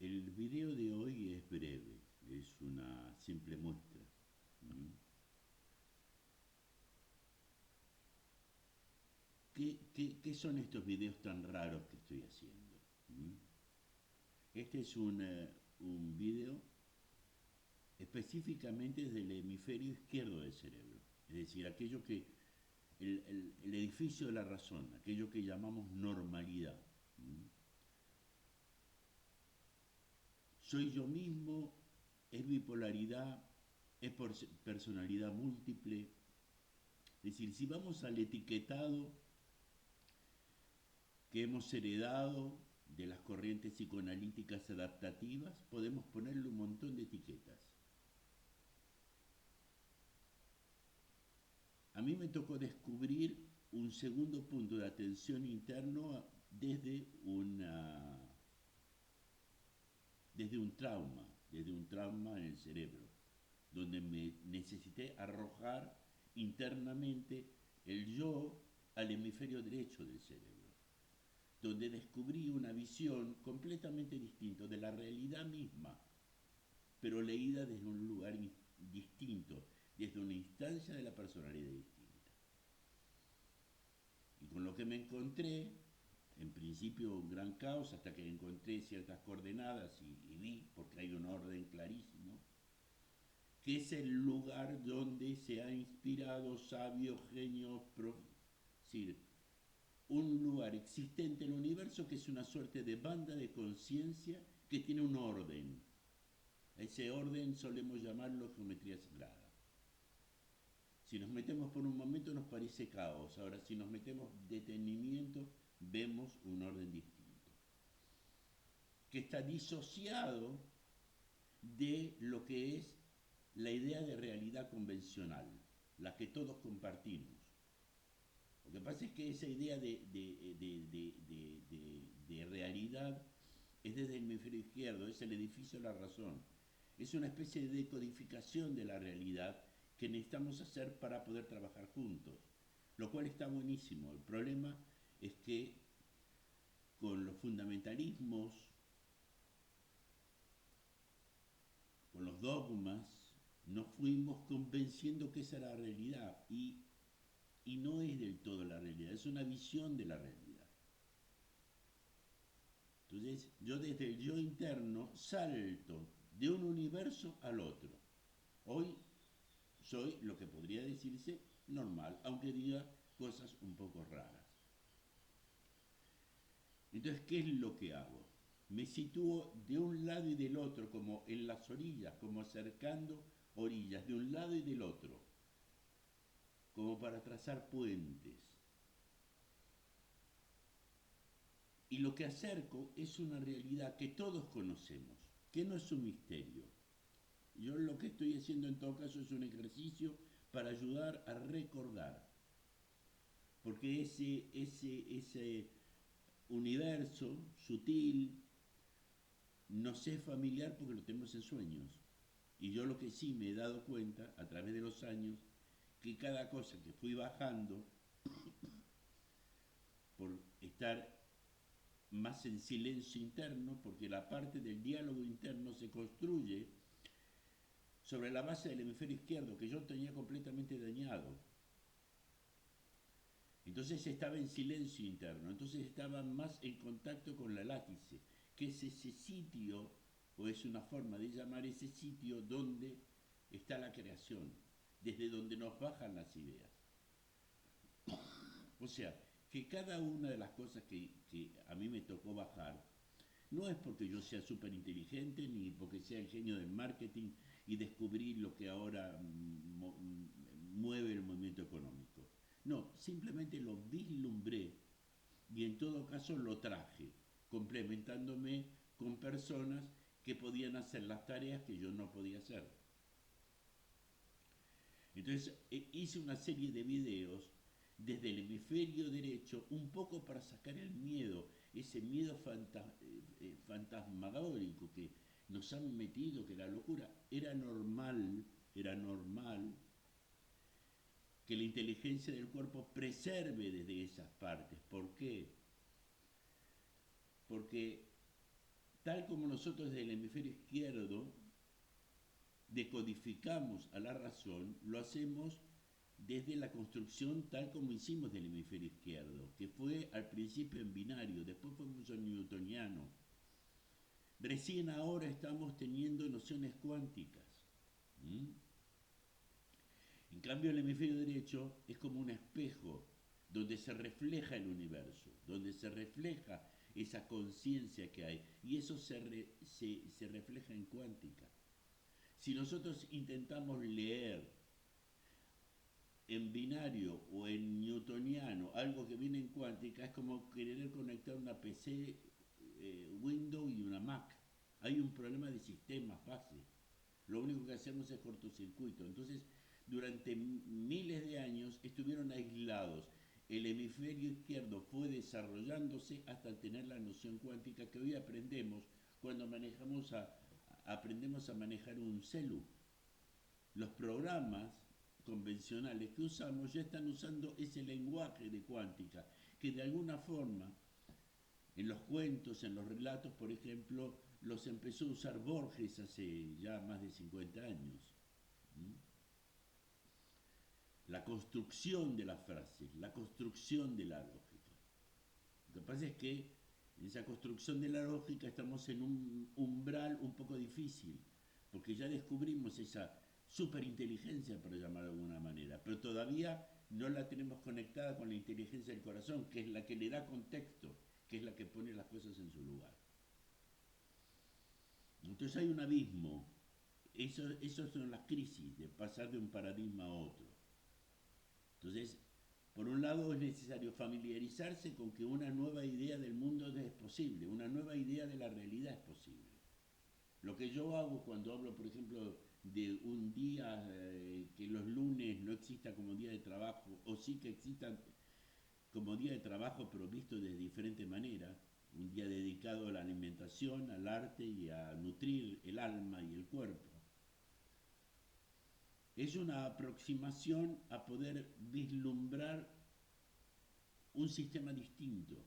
El video de hoy es breve, es una simple muestra. ¿Mm? ¿Qué son estos videos tan raros que estoy haciendo? ¿Mm? Este es un video específicamente desde el hemisferio izquierdo del cerebro, es decir, aquello que, el edificio de la razón, aquello que llamamos normalidad. ¿Mm? Soy yo mismo, es bipolaridad, es personalidad múltiple. Es decir, si vamos al etiquetado que hemos heredado de las corrientes psicoanalíticas adaptativas, podemos ponerle un montón de etiquetas. A mí me tocó descubrir un segundo punto de atención interno desde un trauma en el cerebro, donde me necesité arrojar internamente el yo al hemisferio derecho del cerebro, donde descubrí una visión completamente distinta de la realidad misma, pero leída desde un lugar distinto, desde una instancia de la personalidad distinta. Y con lo que me encontré, en principio un gran caos, hasta que encontré ciertas coordenadas y vi, porque hay un orden clarísimo, que es el lugar donde se ha inspirado sabios, genios, es decir, un lugar existente en el universo que es una suerte de banda de conciencia que tiene un orden. A ese orden solemos llamarlo geometría sagrada. Si nos metemos por un momento nos parece caos, ahora si nos metemos detenimiento vemos un orden distinto, que está disociado de lo que es la idea de realidad convencional, la que todos compartimos. Lo que pasa es que esa idea de realidad es desde el hemisferio izquierdo, es el edificio de la razón. Es una especie de decodificación de la realidad que necesitamos hacer para poder trabajar juntos, lo cual está buenísimo. El problema es que con los fundamentalismos, con los dogmas, nos fuimos convenciendo que esa era la realidad y no es del todo la realidad, es una visión de la realidad. Entonces, yo desde el yo interno salto de un universo al otro. Hoy soy lo que podría decirse normal, aunque diga cosas un poco raras. Entonces, ¿qué es lo que hago? Me sitúo de un lado y del otro, como en las orillas, como acercando orillas, de un lado y del otro, como para trazar puentes. Y lo que acerco es una realidad que todos conocemos, que no es un misterio. Yo lo que estoy haciendo en todo caso es un ejercicio para ayudar a recordar, porque ese universo sutil nos es familiar porque lo tenemos en sueños. Y yo lo que sí me he dado cuenta a través de los años, que cada cosa que fui bajando por estar más en silencio interno, porque la parte del diálogo interno se construye sobre la base del hemisferio izquierdo que yo tenía completamente dañado. Entonces estaba en silencio interno, entonces estaba más en contacto con la látice, que es ese sitio, o es una forma de llamar ese sitio donde está la creación, desde donde nos bajan las ideas. O sea, que cada una de las cosas que a mí me tocó bajar, no es porque yo sea súper inteligente ni porque sea el genio del marketing y descubrí lo que ahora mueve el movimiento económico. No, simplemente lo vislumbré y en todo caso lo traje, complementándome con personas que podían hacer las tareas que yo no podía hacer. Entonces hice una serie de videos desde el hemisferio derecho, un poco para sacar el miedo, ese miedo fantasmagórico que nos han metido, que la locura era normal que la inteligencia del cuerpo preserve desde esas partes. ¿Por qué? Porque tal como nosotros desde el hemisferio izquierdo decodificamos a la razón, lo hacemos desde la construcción tal como hicimos del hemisferio izquierdo, que fue al principio en binario, después fuimos en newtoniano. Recién ahora estamos teniendo nociones cuánticas. ¿Mm? En cambio, el hemisferio derecho es como un espejo donde se refleja el universo, donde se refleja esa conciencia que hay, y eso se refleja en cuántica. Si nosotros intentamos leer en binario o en newtoniano algo que viene en cuántica, es como querer conectar una PC Windows y una Mac. Hay un problema de sistemas base. Lo único que hacemos es cortocircuito. Entonces, durante miles de años estuvieron aislados. El hemisferio izquierdo fue desarrollándose hasta tener la noción cuántica que hoy aprendemos cuando aprendemos a manejar un celu. Los programas convencionales que usamos ya están usando ese lenguaje de cuántica, que de alguna forma, en los cuentos, en los relatos, por ejemplo, los empezó a usar Borges hace ya más de 50 años. ¿Mm? La construcción de las frases, la construcción de la lógica. Lo que pasa es que en esa construcción de la lógica estamos en un umbral un poco difícil, porque ya descubrimos esa superinteligencia, por llamar de alguna manera, pero todavía no la tenemos conectada con la inteligencia del corazón, que es la que le da contexto, que es la que pone las cosas en su lugar. Entonces hay un abismo. Eso son las crisis, de pasar de un paradigma a otro. Entonces, por un lado es necesario familiarizarse con que una nueva idea del mundo es posible, una nueva idea de la realidad es posible. Lo que yo hago cuando hablo, por ejemplo, de un día que los lunes no exista como día de trabajo, o sí que existan como día de trabajo, pero visto de diferente manera, un día dedicado a la alimentación, al arte y a nutrir el alma y el cuerpo. Es una aproximación a poder vislumbrar un sistema distinto,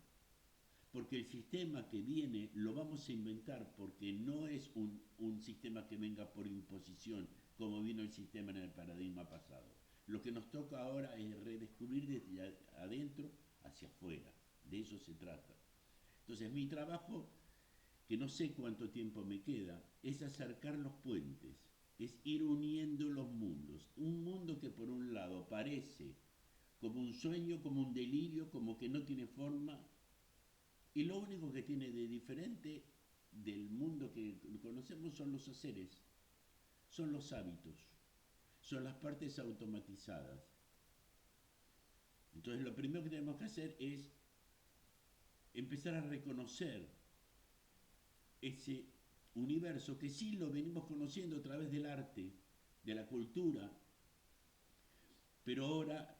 porque el sistema que viene lo vamos a inventar porque no es un sistema que venga por imposición, como vino el sistema en el paradigma pasado. Lo que nos toca ahora es redescubrir desde adentro hacia afuera, de eso se trata. Entonces mi trabajo, que no sé cuánto tiempo me queda, es acercar los puentes, es ir uniendo los mundos. Un mundo que por un lado parece como un sueño, como un delirio, como que no tiene forma, y lo único que tiene de diferente del mundo que conocemos son los haceres, son los hábitos, son las partes automatizadas. Entonces lo primero que tenemos que hacer es empezar a reconocer ese universo que sí lo venimos conociendo a través del arte, de la cultura, pero ahora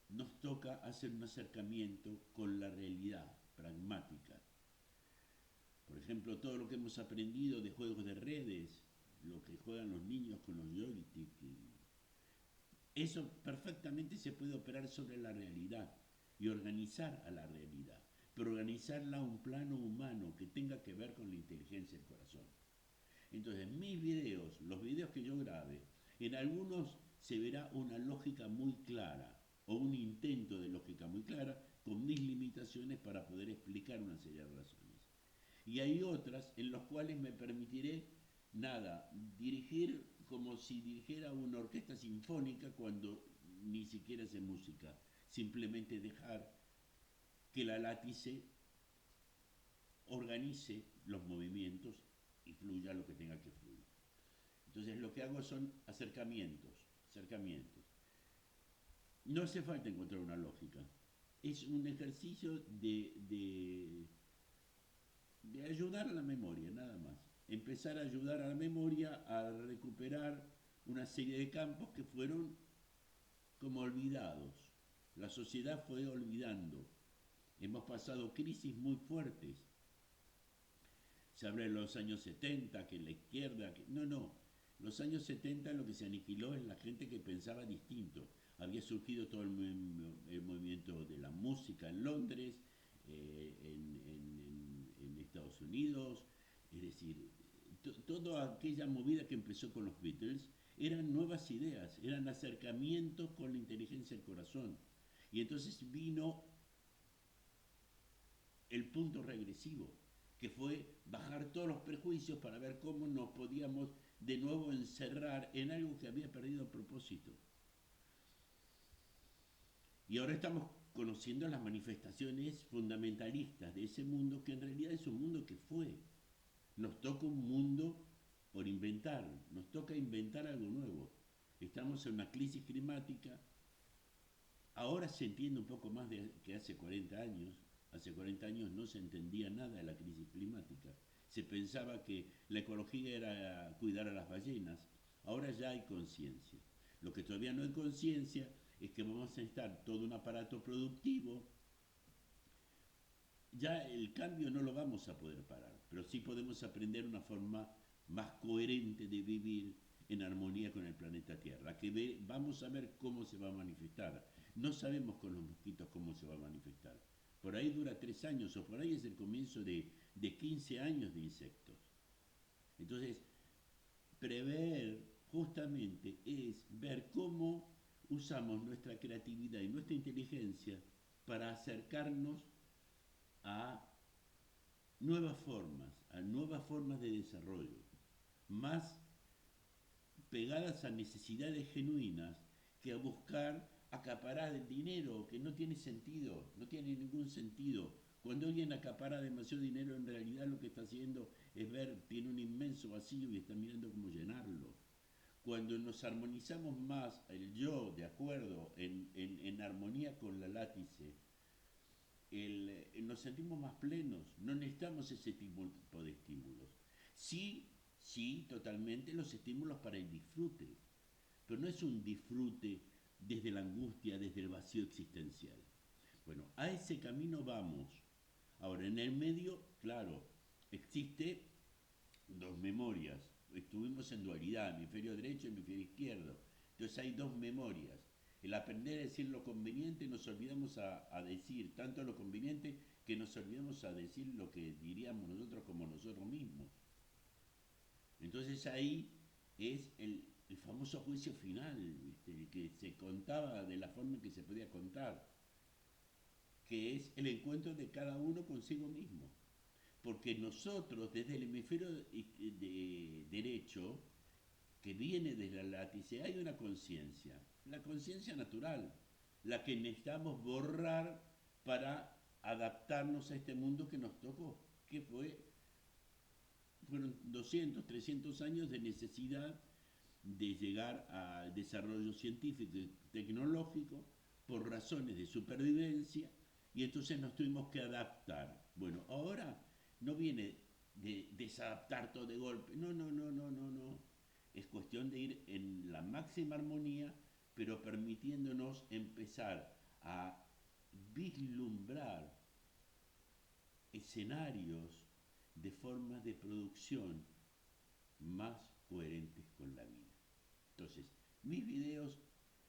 nos toca hacer un acercamiento con la realidad pragmática. Por ejemplo, todo lo que hemos aprendido de juegos de redes, lo que juegan los niños con los joystick, eso perfectamente se puede operar sobre la realidad y organizar a la realidad, pero organizarla a un plano humano que tenga que ver con la inteligencia del corazón. Entonces, mis videos, los videos que yo grabe, en algunos se verá una lógica muy clara o un intento de lógica muy clara con mis limitaciones para poder explicar una serie de razones. Y hay otras en las cuales me permitiré, nada, dirigir como si dirigiera una orquesta sinfónica cuando ni siquiera sé música. Simplemente dejar que la látice organice los movimientos y fluya lo que tenga que fluir. Entonces lo que hago son acercamientos. No hace falta encontrar una lógica. Es un ejercicio de ayudar a la memoria, nada más. Empezar a ayudar a la memoria a recuperar una serie de campos que fueron como olvidados. La sociedad fue olvidando. Hemos pasado crisis muy fuertes. Se habla de los años 70, que la izquierda... No. Los años 70 lo que se aniquiló es la gente que pensaba distinto. Había surgido todo el movimiento de la música en Londres, en Estados Unidos, Es decir, toda aquella movida que empezó con los Beatles eran nuevas ideas, eran acercamientos con la inteligencia del corazón. Y entonces vino el punto regresivo, que fue bajar todos los prejuicios para ver cómo nos podíamos de nuevo encerrar en algo que había perdido propósito. Y ahora estamos conociendo las manifestaciones fundamentalistas de ese mundo que en realidad es un mundo que fue. Nos toca un mundo por inventar, nos toca inventar algo nuevo. Estamos en una crisis climática. Ahora se entiende un poco más que hace 40 años. Hace 40 años no se entendía nada de la crisis climática. Se pensaba que la ecología era cuidar a las ballenas. Ahora ya hay conciencia. Lo que todavía no hay conciencia es que vamos a necesitar todo un aparato productivo. Ya el cambio no lo vamos a poder parar, pero sí podemos aprender una forma más coherente de vivir en armonía con el planeta Tierra, vamos a ver cómo se va a manifestar. No sabemos con los mosquitos cómo se va a manifestar. Por ahí dura 3 años o por ahí es el comienzo de 15 años de insectos. Entonces, prever justamente es ver cómo usamos nuestra creatividad y nuestra inteligencia para acercarnos a a nuevas formas de desarrollo, más pegadas a necesidades genuinas que a buscar acaparar el dinero, que no tiene sentido, no tiene ningún sentido. Cuando alguien acapara demasiado dinero, en realidad lo que está haciendo es ver, tiene un inmenso vacío y está mirando cómo llenarlo. Cuando nos armonizamos más el yo, de acuerdo, en armonía con la látice, nos sentimos más plenos, no necesitamos ese tipo de estímulos. Sí, sí, totalmente los estímulos para el disfrute, pero no es un disfrute desde la angustia, desde el vacío existencial. Bueno, a ese camino vamos. Ahora, en el medio, claro, existe dos memorias. Estuvimos en dualidad, hemisferio derecho y hemisferio izquierdo. Entonces hay dos memorias. El aprender a decir lo conveniente, nos olvidamos a decir tanto lo conveniente que nos olvidamos a decir lo que diríamos nosotros como nosotros mismos. Entonces ahí es el famoso juicio final, ¿viste? Que se contaba de la forma en que se podía contar, que es el encuentro de cada uno consigo mismo. Porque nosotros, desde el hemisferio derecho, que viene de la látice, hay una conciencia, la conciencia natural, la que necesitamos borrar para adaptarnos a este mundo que nos tocó, que fueron 200, 300 años de necesidad de llegar al desarrollo científico y tecnológico por razones de supervivencia y entonces nos tuvimos que adaptar. Bueno, ahora no viene de desadaptar todo de golpe, no, no, no, no, no, no. Es cuestión de ir en la máxima armonía, pero permitiéndonos empezar a vislumbrar escenarios de formas de producción más coherentes con la vida. Entonces, mis videos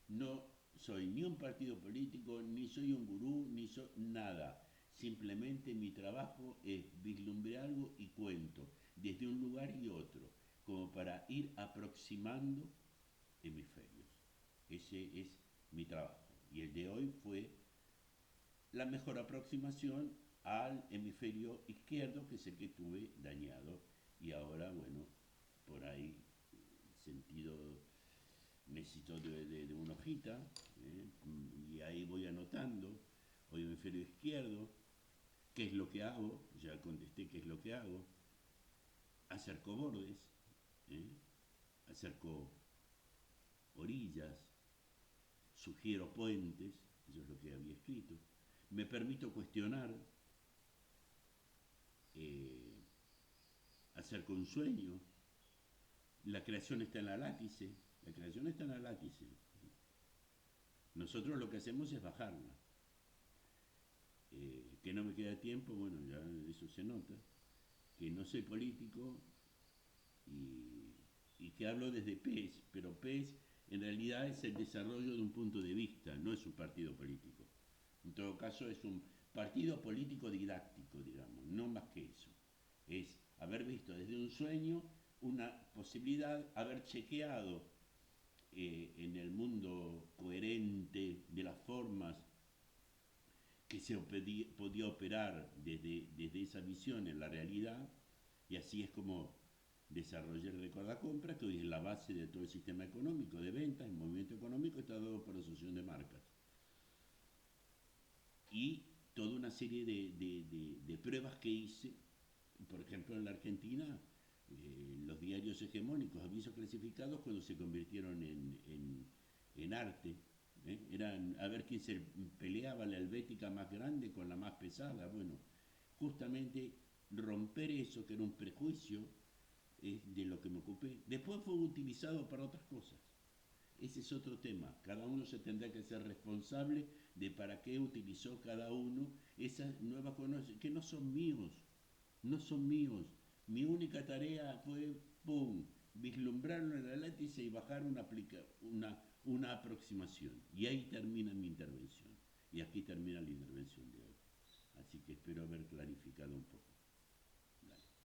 no soy ni un partido político, ni soy un gurú, ni soy nada. Simplemente mi trabajo es vislumbrar algo y cuento desde un lugar y otro, como para ir aproximando hemisferios. Ese es mi trabajo. Y el de hoy fue la mejor aproximación al hemisferio izquierdo, que es el que tuve dañado. Y ahora, bueno, por ahí, sentido, necesito de una hojita, y ahí voy anotando, hoy hemisferio izquierdo, qué es lo que hago, ya contesté qué es lo que hago, acerco bordes, ¿eh? Acerco orillas, sugiero puentes, eso es lo que había escrito, me permito cuestionar, eh, acerco un sueño, la creación está en la látice, la creación está en la látice. Nosotros lo que hacemos es bajarla. Que no me queda tiempo, bueno, ya eso se nota, que no soy político y que hablo desde PES, pero PES en realidad es el desarrollo de un punto de vista, no es un partido político. En todo caso es un partido político didáctico, digamos, no más que eso. Es haber visto desde un sueño una posibilidad, haber chequeado en el mundo coherente de las formas que se podía operar desde esa visión en la realidad, y así es como desarrollé el Recordacompra, que hoy es la base de todo el sistema económico, de ventas, el movimiento económico está dado por asociación de marcas. Y toda una serie de pruebas que hice, por ejemplo en la Argentina, los diarios hegemónicos, avisos clasificados, cuando se convirtieron en arte, eran a ver quién se peleaba la helvética más grande con la más pesada. Bueno, justamente romper eso, que era un prejuicio, es de lo que me ocupé. Después fue utilizado para otras cosas. Ese es otro tema. Cada uno se tendrá que ser responsable de para qué utilizó cada uno esas nuevas conocimientos, que no son míos, no son míos. Mi única tarea fue, pum, vislumbrarlo en el látice y bajar una aproximación. Y ahí termina mi intervención. Y aquí termina la intervención de hoy. Así que espero haber clarificado un poco.